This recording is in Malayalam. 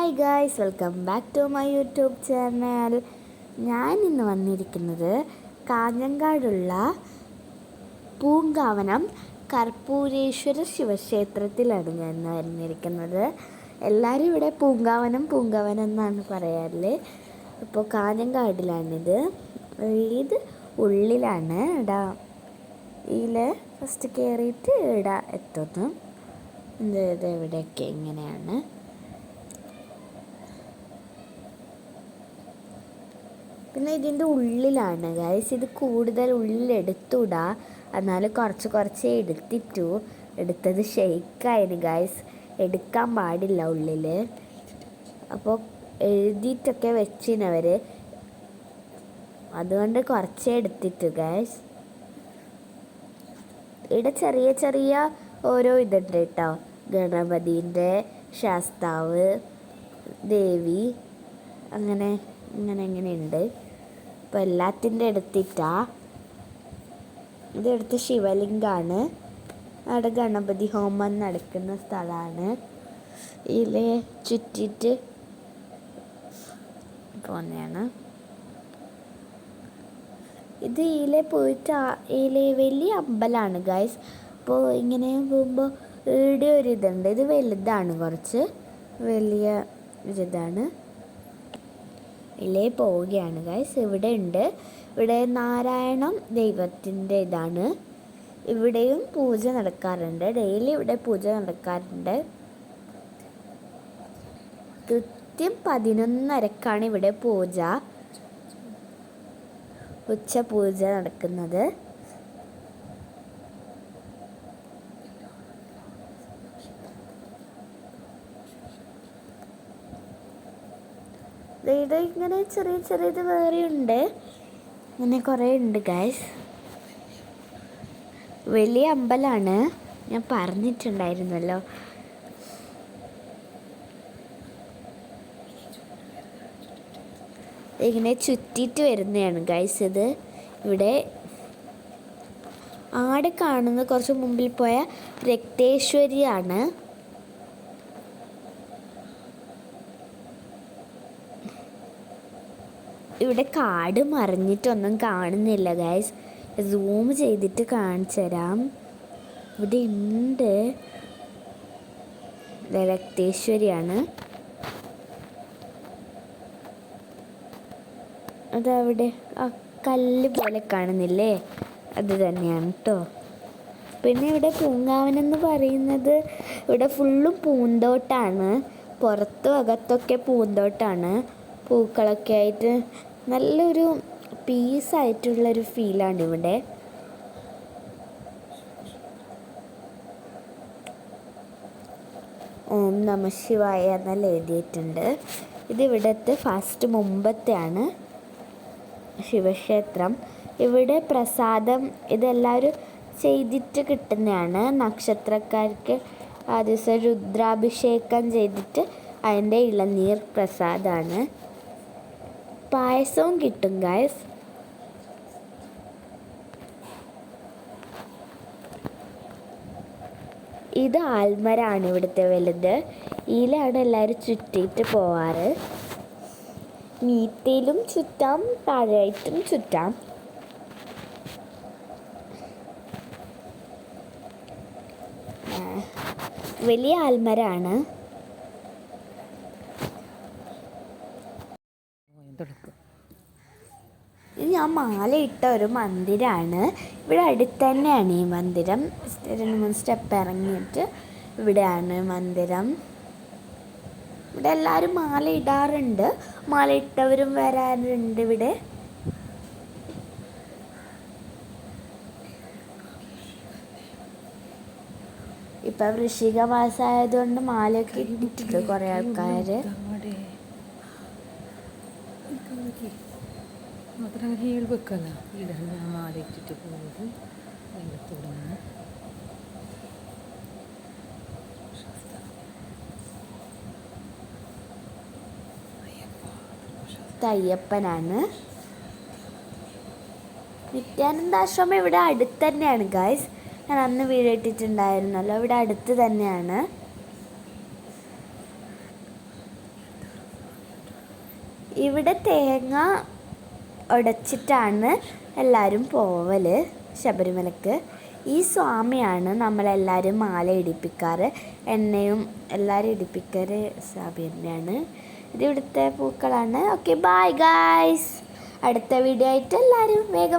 Hi guys, welcome back to my YouTube channel. ഞാൻ ഇന്ന് വന്നിരിക്കുന്നത് കാഞ്ഞങ്ങാടുള്ള പൂങ്കാവനം കർപ്പൂരേശ്വര ശിവക്ഷേത്രത്തിലാണ് ഞാൻ ഇന്ന് വന്നിരിക്കുന്നത്. എല്ലാവരും ഇവിടെ പൂങ്കാവനം പൂങ്കാവനം എന്നാണ് പറയാറ്. ഇപ്പോൾ കാഞ്ഞങ്ങാടിലാണിത്. ഇത് ഉള്ളിലാണ്. ഇതിൽ ഫസ്റ്റ് കയറിയിട്ട് ഇവിടെ എത്തുന്നു. ഇത് ഇവിടെയൊക്കെ ഇങ്ങനെയാണ്. പിന്നെ ഇതിൻ്റെ ഉള്ളിലാണ് ഗൈസ്. ഇത് കൂടുതൽ ഉള്ളിലെടുത്തൂടാ, എന്നാലും കുറച്ച് എടുത്തത് ഷെയ്ക്കായിരുന്നു ഗൈസ്. എടുക്കാൻ പാടില്ല ഉള്ളിൽ. അപ്പോൾ എഴുതിയിട്ടൊക്കെ വെച്ചിനവർ, അതുകൊണ്ട് കുറച്ചേ എടുത്തിട്ടു ഗൈസ്. ഇവിടെ ചെറിയ ചെറിയ ഓരോ ഇതുണ്ട് കേട്ടോ. ഗണപതിൻ്റെ, ശാസ്താവ്, ദേവി, അങ്ങനെ ഉണ്ട്. അപ്പോൾ എല്ലാത്തിൻ്റെ എടുത്തിട്ടാ. ഇതെടുത്ത് ശിവലിംഗമാണ്. അവിടെ ഗണപതി ഹോമം നടക്കുന്ന സ്ഥലമാണ്. ഇതിൽ ചുറ്റിയിട്ട് പോകുന്നതാണ്. ഇത് ഇതിലെ പോയിട്ട് വലിയ അമ്പലമാണ് ഗൈസ്. അപ്പോൾ ഇങ്ങനെ പോകുമ്പോൾ ഇവിടെ ഒരു ഇതുണ്ട്. ഇത് വലുതാണ്, കുറച്ച് വലിയ ഒരിതാണ്. ഇതിലേ പോവുകയാണ് ഗൈസ്. ഇവിടെ നാരായണം ദൈവത്തിൻ്റെ ഇതാണ്. ഇവിടെയും പൂജ നടക്കാറുണ്ട്. ഡെയിലി ഇവിടെ പൂജ നടക്കാറുണ്ട്. കൃത്യം 11:30ക്കാണ് ഇവിടെ പൂജ, ഉച്ച പൂജ നടക്കുന്നത്. ഇത് ഇങ്ങനെ ചെറിയത് വേറെയുണ്ട്. ഇങ്ങനെ കുറേ ഉണ്ട് ഗൈസ്. വലിയ അമ്പലമാണ്, ഞാൻ പറഞ്ഞിട്ടുണ്ടായിരുന്നല്ലോ. ഇങ്ങനെ ചുറ്റിയിട്ട് വരുന്നതാണ് ഗൈസ്. ഇത് ഇവിടെ ആടെ കാണുന്ന കുറച്ച് മുമ്പിൽ പോയ രക്തേശ്വരിയാണ്. ഇവിടെ കാട് മറിഞ്ഞിട്ടൊന്നും കാണുന്നില്ല ഗൈസ്. സൂം ചെയ്തിട്ട് കാണിച്ചു തരാം. ഇവിടെ ഉണ്ട്, രക്തേശ്വരിയാണ്. അതവിടെ ആ കല്ല് പോലെ കാണുന്നില്ലേ, അത് തന്നെയാണ് കേട്ടോ. പിന്നെ ഇവിടെ പൂങ്കാവനം പറയുന്നത് ഇവിടെ ഫുള്ളും പൂന്തോട്ടാണ്. പുറത്തും അകത്തൊക്കെ പൂന്തോട്ടാണ്. പൂക്കളൊക്കെ ആയിട്ട് നല്ലൊരു പീസായിട്ടുള്ളൊരു ഫീലാണ് ഇവിടെ. ഓം നമ ശിവായ എന്നെല്ലാം എഴുതിയിട്ടുണ്ട്. ഇതിവിടുത്തെ ഫസ്റ്റ് മുമ്പത്തെയാണ് ശിവക്ഷേത്രം. ഇവിടെ പ്രസാദം ഇതെല്ലാവരും ചെയ്തിട്ട് കിട്ടുന്നതാണ്. നക്ഷത്രക്കാർക്ക് ആ ദിവസം രുദ്രാഭിഷേകം ചെയ്തിട്ട് അതിൻ്റെ ഇളനീർ പ്രസാദമാണ്. പായസവും കിട്ടും ഗൈസ്. ഇത് ആൽമരാണ് ഇവിടുത്തെ വലുത്. ഇതിലാണ് എല്ലാവരും ചുറ്റിയിട്ട് പോവാറ്. മീത്തയിലും ചുറ്റാം, താഴെയായിട്ടും ചുറ്റാം. വലിയ ആൽമരാണ്. ഇത് ഞാൻ മാലയിട്ട ഒരു മന്ദിരമാണ്. ഇവിടെ അടുത്ത് തന്നെയാണ് ഈ മന്ദിരം. 2-3 സ്റ്റെപ്പ് ഇറങ്ങിയിട്ട് ഇവിടെയാണ് മന്ദിരം. ഇവിടെ എല്ലാവരും മാല ഇടാറുണ്ട്. മാല ഇട്ടവരും വരാറുണ്ട് ഇവിടെ. ഇപ്പം വൃശ്ചിക മാസമായതുകൊണ്ട് മാലയൊക്കെ ഇട്ടിട്ടുണ്ട് കുറേ ആൾക്കാർ. മാത്രം ಹೇಳ್ಬೇಕಲ್ಲ, ಇದನ್ನು ಮಾಡಿಟ್ಟಿಟ್ಟು ಹೋಗೋದು വെള്ളത്തോടാണ്. അയ്യപ്പനാണ്. നിത്യാനന്ദാശ്രമം ഇവിടെ അടുത്ത് തന്നെയാണ് ഗൈസ്. ഞാൻ അന്ന് വീഡിയോ ഇട്ടിട്ടുണ്ടായിരുന്നല്ലോ, ഇവിടെ അടുത്ത് തന്നെയാണ്. ഇവിടെ തേങ്ങ ഉടച്ചിട്ടാണ് എല്ലാവരും പോവല് ശബരിമലക്ക്. ഈ സ്വാമിയാണ് നമ്മളെല്ലാവരും മാല ഇടിപ്പിക്കാറ്. എന്നെയും എല്ലാവരും ഇടിപ്പിക്കാറ് സ്വാമി തന്നെയാണ്. ഇത് ഇവിടുത്തെ പൂക്കളാണ്. Okay, bye guys. അടുത്ത വീഡിയോ ആയിട്ട് എല്ലാവരും വേഗം